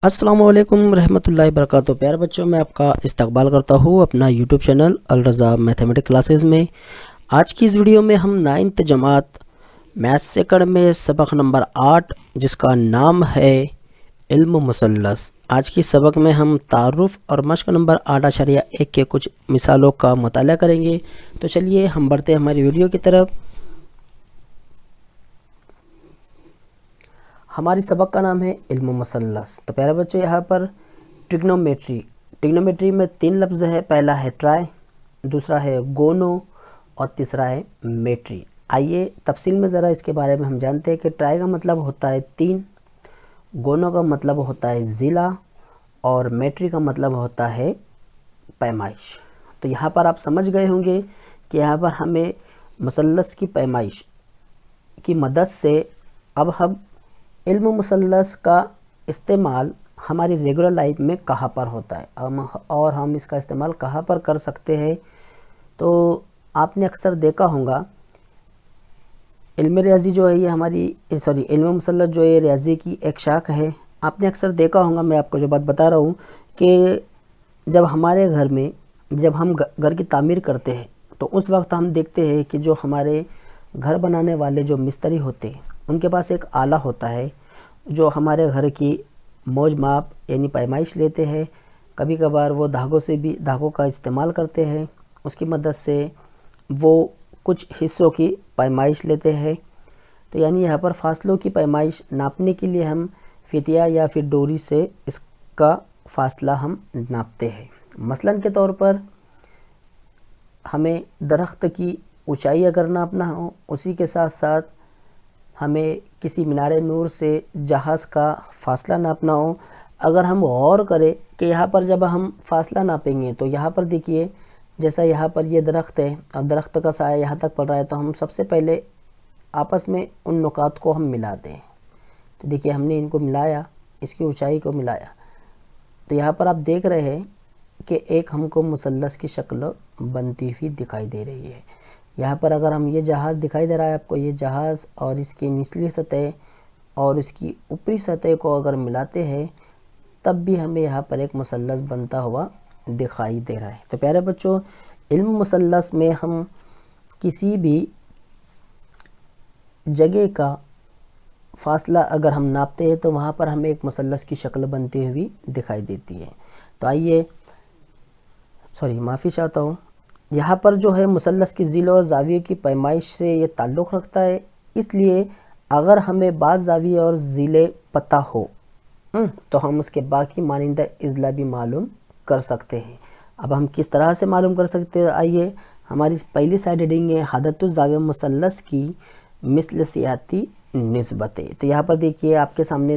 अस्सलामुअलैकुम रहमतुल्लाहि बरकातुहू। प्यारे बच्चों, मैं आपका इस्तकबाल करता हूँ अपना यूट्यूब चैनल अल रज़ा मैथमेटिक्स क्लासेस में। आज की इस वीडियो में हम 9th जमात मैथ सेकंड में सबक नंबर 8 जिसका नाम है इल्म मुसल्लस। आज की सबक में हम तारुफ और मश्क नंबर 8.1 के कुछ मिसालों का मुताला करेंगे। तो चलिए हम बढ़ते हैं हमारी वीडियो की तरफ। हमारी सबक का नाम है इल्म मुसल्लस। तो प्यारे बच्चों, यहाँ पर ट्रिग्नोमेट्री में 3 लफ्ज़ है। पहला है ट्राई, दूसरा है गोनो और तीसरा है मेट्री। आइए तफसील में ज़रा इसके बारे में हम जानते हैं कि ट्राई का मतलब होता है 3, गोनो का मतलब होता है ज़िला और मेट्री का मतलब होता है पैमाइश। तो यहाँ पर आप समझ गए होंगे कि यहाँ पर हमें मुसल्लस की पैमाइश की मदद से अब हम इल्म मुसल्लस का इस्तेमाल हमारी रेगुलर लाइफ में कहाँ पर होता है और हम इसका इस्तेमाल कहाँ पर कर सकते हैं। तो आपने अक्सर देखा होगा इल्म रियाजी जो है ये इल्म मुसल्लस जो है रियाजी की एक शाख है। आपने अक्सर देखा होगा, मैं आपको जो बात बता रहा हूँ कि जब हमारे घर में जब हम घर की तामीर करते हैं तो उस वक्त हम देखते हैं कि जो हमारे घर बनाने वाले जो मिस्त्री होते हैं उनके पास एक आला होता है जो हमारे घर की मौज माप यानी पैमाइश लेते हैं। कभी कभार वो धागों का इस्तेमाल करते हैं, उसकी मदद से वो कुछ हिस्सों की पैमाइश लेते हैं। तो यानी यहाँ पर फासलों की पैमाइश नापने के लिए हम फितिया या फिर डोरी से इसका फासला हम नापते हैं। मसलन के तौर पर हमें दरख्त की ऊंचाई अगर नापना हो, उसी के साथ साथ हमें किसी मीनारे नूर से जहाज़ का फ़ासला नापना हो, अगर हम गौर करें कि यहाँ पर जब हम फ़ासला नापेंगे तो यहाँ पर देखिए जैसा यहाँ पर ये दरख्त है और दरख्त का साया यहाँ तक पड़ रहा है, तो हम सबसे पहले आपस में उन नुकात को हम मिलाते हैं। तो देखिए हमने इनको मिलाया, इसकी ऊंचाई को मिलाया, तो यहाँ पर आप देख रहे हैं कि एक हमको मुसल्लस की शक्ल बनती हुई दिखाई दे रही है। यहाँ पर अगर हम ये जहाज़ दिखाई दे रहा है आपको, ये जहाज़ और इसकी निचली सतह और इसकी ऊपरी सतह को अगर मिलाते हैं तब भी हमें यहाँ पर एक मुसल्लस बनता हुआ दिखाई दे रहा है। तो प्यारे बच्चों, इल्म मुसल्लस में हम किसी भी जगह का फासला अगर हम नापते हैं तो वहाँ पर हमें एक मुसल्लस की शक्ल बनती हुई दिखाई देती है। तो आइए माफ़ी चाहता हूँ, यहाँ पर जो है मुसल्लस की ज़िल और ज़ाविये की पैमाइश से ये ताल्लुक़ रखता है, इसलिए अगर हमें बाज़ ज़ाविये और ज़िले पता हो तो हम उसके बाकी मानिंदा इज़ला भी मालूम कर सकते हैं। अब हम किस तरह से मालूम कर सकते हैं, आइए हमारी पहली साइड हेडिंग है हदतुज़ ज़ाविया मुसल्लस की मिस्ल सियाती निस्बतें। तो यहाँ पर देखिए आपके सामने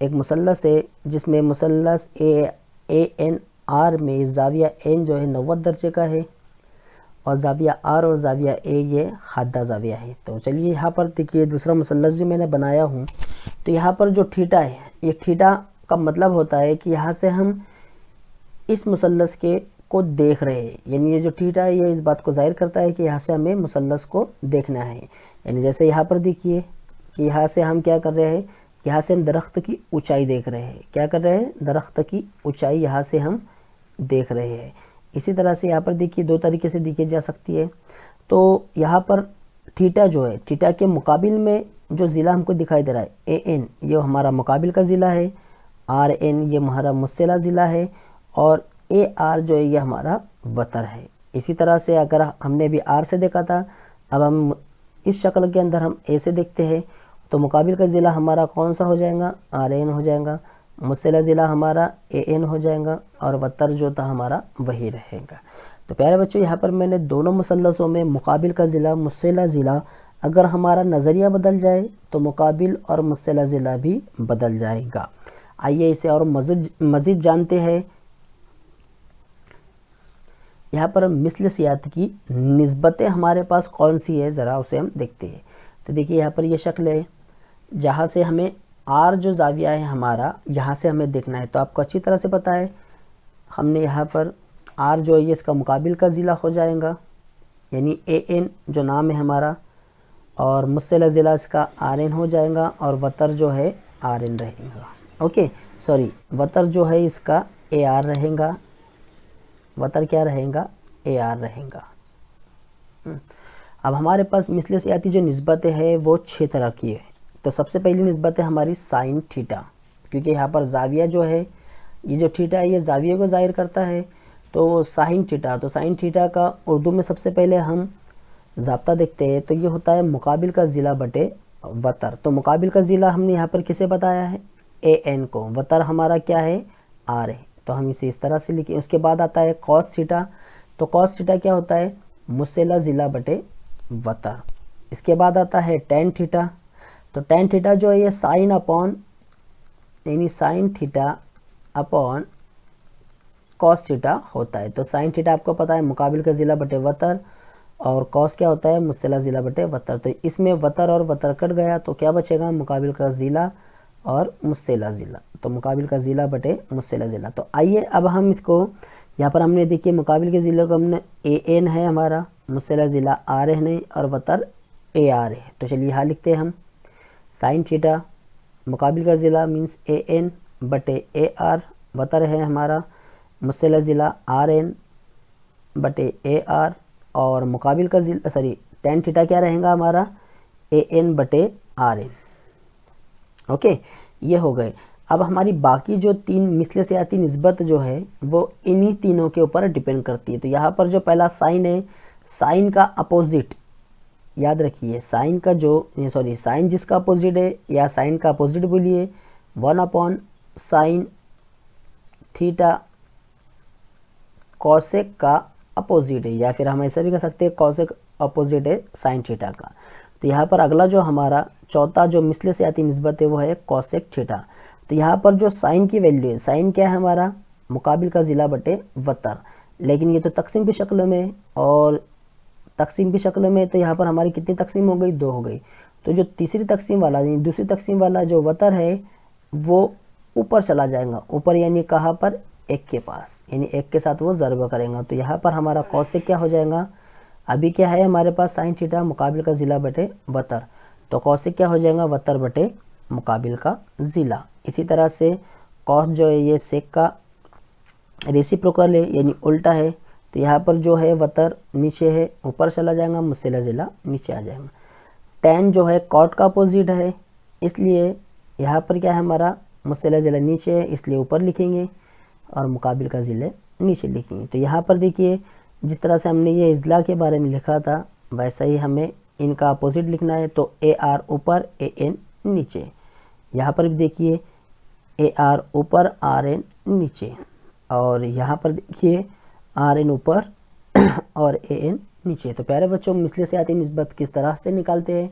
एक मुसल्लस है जिसमें मुसल्लस ANR में ज़ाविया N जो है 90 दर्जे का है और ज़ाविया R और ज़ाविया A ये हादा ज़ाविया है। तो चलिए यहाँ पर देखिए दूसरा मुसल्लस भी मैंने बनाया हूँ। तो यहाँ पर जो थीटा है, ये थीटा का मतलब होता है कि यहाँ से हम इस मुसल्लस को देख रहे हैं, यानी ये जो थीटा है ये इस बात को जाहिर करता है कि यहाँ से हमें मुसल्लस को देखना है। यानी जैसे यहाँ पर देखिए कि यहाँ से हम क्या कर रहे हैं, यहाँ से हम दरख्त की ऊंचाई देख रहे हैं। क्या कर रहे हैं, दरख्त की ऊंचाई यहाँ से हम देख रहे हैं। इसी तरह से यहाँ पर देखिए 2 तरीके से देखी जा सकती है। तो यहाँ पर थीटा जो है, थीटा के मुकाबिल में जो ज़िला हमको दिखाई दे रहा है AN ये हमारा मुकाबिल का ज़िला है, RN ये हमारा मुस्सिला ज़िला है और AR जो है ये हमारा वतर है। इसी तरह से अगर हमने भी R से देखा था, अब हम इस शक्ल के अंदर हम A से देखते हैं तो मुकाबिल का ज़िला हमारा कौन सा हो जाएगा, RN हो जाएगा, मुस्सिला ज़िला हमारा AN हो जाएगा और वतर जो था हमारा वही रहेगा। तो प्यारे बच्चों, यहाँ पर मैंने दोनों मुसल्लसों में मुकाबिल का ज़िला, मुस्सिला ज़िला, अगर हमारा नज़रिया बदल जाए तो मुकाबिल और मुस्सिला ज़िला भी बदल जाएगा। आइए इसे और मज़ीद जानते हैं। यहाँ पर मिस्ल सियात की निस्बतें हमारे पास कौन सी है, ज़रा उसे हम देखते हैं। तो देखिए यहाँ पर ये शक्ल है जहाँ से हमें R जो ज़ाविया है हमारा यहाँ से हमें देखना है। तो आपको अच्छी तरह से पता है, हमने यहाँ पर R जो है ये इसका मुकाबिल का ज़िला हो जाएगा, यानी AN जो नाम है हमारा, और मुस्सिला ज़िला इसका RN हो जाएगा और वतर जो है RN रहेगा। ओके सॉरी, वतर जो है इसका ए आर रहेगा, वतर क्या रहेगा, ए आर रहेगा। अब हमारे पास मिसलियसियाती जो निस्बतें है वो 6 तरह की है। तो सबसे पहली निस्बत है हमारी साइन थीटा, क्योंकि यहाँ पर जाविया जो है, ये जो थीटा है ये जाविये को ज़ाहिर करता है, तो साइन थीटा। तो साइन थीटा का उर्दू में सबसे पहले हम ज़ाब्ता देखते हैं, तो ये होता है मुकाबिल का ज़िला बटे वतर। तो मुकाबिल का ज़िला हमने यहाँ पर किसे बताया है, ए एन को। वतर हमारा क्या है, आर है, तो हम इसे इस तरह से लिखें। उसके बाद आता है कॉस थीटा। तो कॉस थीटा क्या होता है, मुसेला ज़िला बटे वतर। इसके बाद आता है टेन थीटा। तो टेन थीटा जो है ये साइन अपॉन, यानी sine theta upon cos theta होता है। तो साइन थीटा आपको पता है मुकाबिल का ज़िला बटे वतर, और कॉस क्या होता है, मुस्सला ज़िला बटे वतर। तो इसमें वतर और वतर कट गया, तो क्या बचेगा, मुकाबिल का ज़िला और मुस्सला ज़िला। तो मुकाबिल का ज़िला बटे मुस्सला ज़िला। तो आइए अब हम इसको, यहाँ पर हमने देखिए मुकाबिल के ज़िले को हमने ए एन है हमारा, मुस्सला ज़िला आर एन है, और वतर ए आर है। तो चलिए यहाँ लिखते हैं हम साइन थीटा, मुकाबिल का ज़िला मीन्स ए एन बटे ए आर, वतर है हमारा मुस्सला ज़िला आर एन बटे ए आर, और मुकाबिल का ज़िला सॉरी टेन थीटा क्या रहेगा हमारा, ए एन बटे आर एन। ओके, ये हो गए। अब हमारी बाकी जो 3 मिसलियसियाती निस्बत जो है वो इन्हीं तीनों के ऊपर डिपेंड करती है। तो यहाँ पर जो पहला साइन है, साइन का अपोजिट याद रखिए, साइन का जो सॉरी साइन जिसका अपोजिट है, या साइन का अपोजिट बोलिए 1 अपॉन साइन थीटा कॉसेक का अपोजिट है, या फिर हम ऐसा भी कह सकते हैं कॉसेक अपोजिट है साइन थीटा का। तो यहाँ पर अगला जो हमारा चौथा जो मिसलियसियाती निस्बत है वो है कॉसेक थीटा। तो यहाँ पर जो साइन की वैल्यू है, साइन क्या है हमारा, मुकाबिल का ज़िला बटे वतर, लेकिन ये तो तकसीम की शक्ल में, और तकसीम की शक्ल में तो यहाँ पर हमारी कितनी तकसीम हो गई, 2 हो गई। तो जो तीसरी तकसीम वाला यानी दूसरी तकसीम वाला जो वतर है वो ऊपर चला जाएगा, ऊपर यानी कहाँ पर, 1 के पास, यानी 1 के साथ वो ज़र्ब करेगा। तो यहाँ पर हमारा कॉसेक क्या हो जाएगा, अभी क्या है हमारे पास साइन थीटा मुकाबिल का ज़िला बटे वतर, तो कॉसेक क्या हो जाएगा, वतर बटे मुकाबिल का ज़िला। इसी तरह से कॉस जो है ये सेक का रेसिप्रोकल है, यानी उल्टा है। तो यहाँ पर जो है वतर नीचे है, ऊपर चला जाएगा, मुस्सला ज़िला नीचे आ जाएगा। टेन जो है कॉट का अपोजिट है, इसलिए यहाँ पर क्या है हमारा, मुस्सला ज़िला नीचे है, इसलिए ऊपर लिखेंगे, और मुकाबिल का ज़िले नीचे लिखेंगे। तो यहाँ पर देखिए जिस तरह से हमने ये इज़ला के बारे में लिखा था, वैसा ही हमें इनका अपोजिट लिखना है। तो ए आर ऊपर, ए एन नीचे। यहाँ पर भी देखिए ए आर ऊपर, आर एन नीचे, और यहाँ पर देखिए आर एन ऊपर और ए एन नीचे। तो प्यारे बच्चों, मिसलियसियाती निस्बत किस तरह से निकालते हैं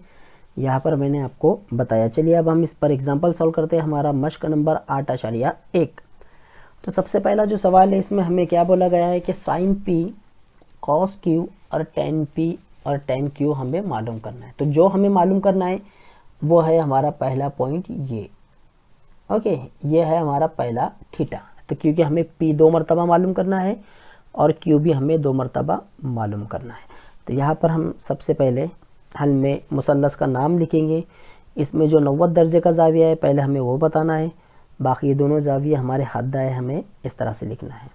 यहाँ पर मैंने आपको बताया। चलिए अब हम इस पर एग्जाम्पल सॉल्व करते हैं। हमारा मश्क नंबर 8.1। तो सबसे पहला जो सवाल है इसमें हमें क्या बोला गया है कि साइन पी कॉस क्यू और टेन पी और टेन क्यू हमें मालूम करना है। तो जो हमें मालूम करना है वो है हमारा पहला पॉइंट ये। ओके, ये है हमारा पहला थीटा। तो क्योंकि हमें पी 2 मरतबा मालूम करना है और क्यू भी हमें 2 मरतबा मालूम करना है। तो यहाँ पर हम सबसे पहले हल में मुसल्लस का नाम लिखेंगे। इसमें जो 90 दर्जे का ज़ाविया है पहले हमें वो बताना है, बाकी ये दोनों ज़ाविया हमारे हद है, हमें इस तरह से लिखना है।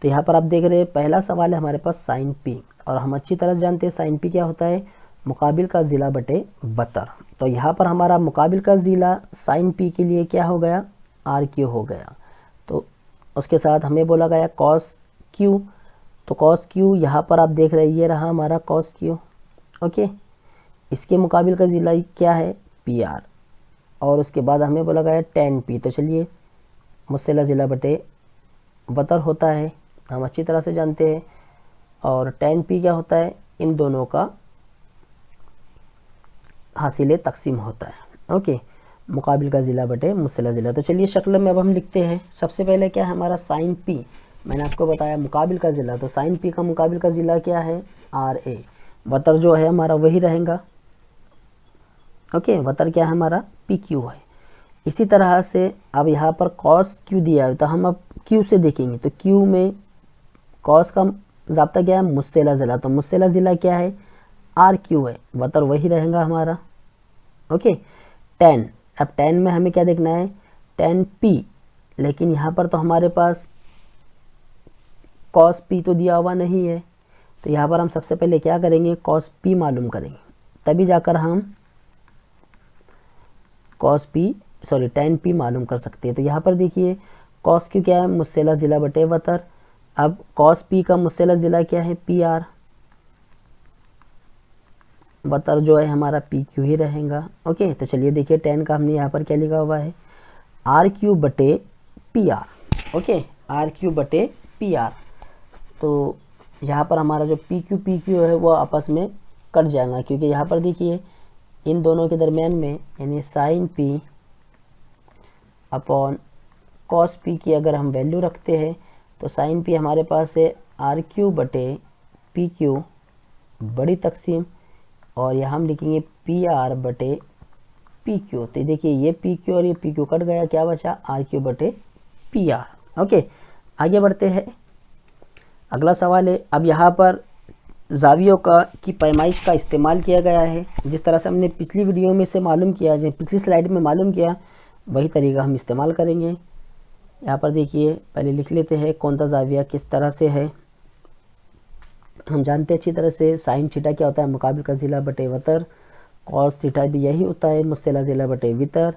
तो यहाँ पर आप देख रहे हैं पहला सवाल है हमारे पास साइन पी, और हम अच्छी तरह जानते हैं साइन पी क्या होता है, मुकाबिल का ज़िला बटे वतर। तो यहाँ पर हमारा मुकाबिल का ज़िला साइन पी के लिए क्या हो गया, आर क्यू हो गया। तो उसके साथ हमें बोला गया कॉस क्यू, तो कॉस क्यू यहाँ पर आप देख रहे हैं ये रहा हमारा कॉस क्यू। ओके, इसके मुकाबिल का ज़िला क्या है, पी आर, और उसके बाद हमें बोला गया टेन पी। तो चलिए मुस्सला ज़िला बटे वतर होता है, हम अच्छी तरह से जानते हैं, और टेन पी क्या होता है, इन दोनों का हासिल तकसीम होता है। ओके, मुकाबिल का ज़िला बटे मुस्सला ज़िला। तो चलिए शक्ल में अब हम लिखते हैं। सबसे पहले क्या है हमारा साइन पी, मैंने आपको बताया मुकाबिल का ज़िला, तो साइन पी का मुकाबिल का ज़िला क्या है, आर ए। वतर जो है हमारा वही रहेगा। ओके, वतर क्या है हमारा, पी क्यू है। इसी तरह से अब यहाँ पर कॉस क्यू दिया है, तो हम अब क्यू से देखेंगे। तो क्यू में कॉस का ज़ाब्ता क्या है, मुस्सला ज़िला, तो मुस्सला ज़िला क्या है, आर क्यू है, वतर वही रहेगा हमारा। ओके, टेन, अब टेन में हमें क्या देखना है, tan p, लेकिन यहाँ पर तो हमारे पास cos p तो दिया हुआ नहीं है, तो यहाँ पर हम सबसे पहले क्या करेंगे, cos p मालूम करेंगे, तभी जाकर हम tan p मालूम कर सकते हैं। तो यहाँ पर देखिए cos q क्या है, मुस्सेला ज़िला बटे वतर। अब cos p का मुस्सेला ज़िला क्या है, PR, वतर जो है हमारा PQ ही रहेगा। ओके, तो चलिए देखिए tan का हमने यहाँ पर क्या लिखा हुआ है, RQ बटे PR। ओके, RQ बटे PR। तो यहाँ पर हमारा जो PQ है वो आपस में कट जाएगा, क्योंकि यहाँ पर देखिए इन दोनों के दरमियान में यानी sin P upon cos P की अगर हम वैल्यू रखते हैं तो sin P हमारे पास है RQ बटे PQ बड़ी तकसीम, और यहाँ हम लिखेंगे PR बटे PQ। तो देखिए ये PQ और ये PQ कट गया, क्या बचा, RQ बटे PR। ओके, आगे बढ़ते हैं। अगला सवाल है, अब यहाँ पर ज़ावियों की पैमाइश का इस्तेमाल किया गया है, जिस तरह से हमने पिछली वीडियो में से मालूम किया, जो पिछली स्लाइड में मालूम किया, वही तरीका हम इस्तेमाल करेंगे। यहाँ पर देखिए पहले लिख लेते हैं कौन सा ज़ाविया किस तरह से है। हम जानते हैं अच्छी तरह से साइन थीटा क्या होता है, मुकाबिल का ज़िला बटे वतर, कॉस थीटा भी यही होता है, मुस्सेला ज़िला बटे वितर,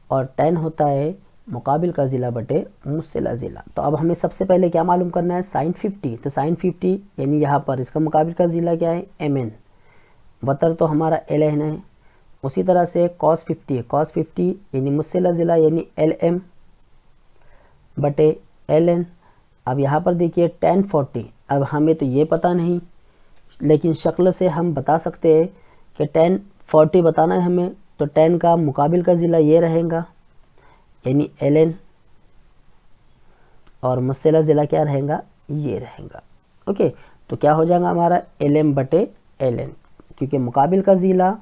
और tan होता है मुकाबिल का ज़िला बटे मुस्सेला ज़िला। तो अब हमें सबसे पहले क्या मालूम करना है, sin 50। तो sin 50 यानी यहाँ पर इसका मुकाबिल का ज़िला क्या है, mn, वतर तो हमारा ln है। उसी तरह से cos 50 यानी मुस्सेला ज़िला यानी lm बटे ln। अब यहाँ पर देखिए tan 40, अब हमें तो ये पता नहीं, लेकिन शक्ल से हम बता सकते हैं कि tan 40 बताना है हमें, तो tan का मुकाबिल का ज़िला ये रहेगा यानी ln, और मुस्सेला ज़िला क्या रहेगा, ये रहेगा। ओके, तो क्या हो जाएगा हमारा lm बटे ln, क्योंकि मुकाबिल का ज़िला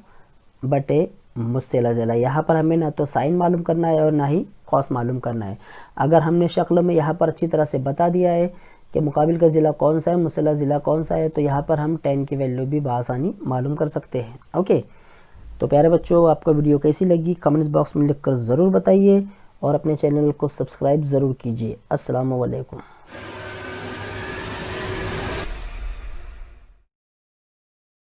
बटे मुस्सेला ज़िला। यहाँ पर हमें ना तो साइन मालूम करना है और ना ही कॉस मालूम करना है। अगर हमने शक्ल में यहाँ पर अच्छी तरह से बता दिया है कि मुकाबिल का ज़िला कौन सा है, मुस्सेला ज़िला कौन सा है, तो यहाँ पर हम tan की वैल्यू भी बआसानी मालूम कर सकते हैं। ओके, तो प्यारे बच्चों, आपको वीडियो कैसी लगी कमेंट्स बॉक्स में लिखकर ज़रूर बताइए, और अपने चैनल को सब्सक्राइब ज़रूर कीजिए। अस्सलामु अलैकुम।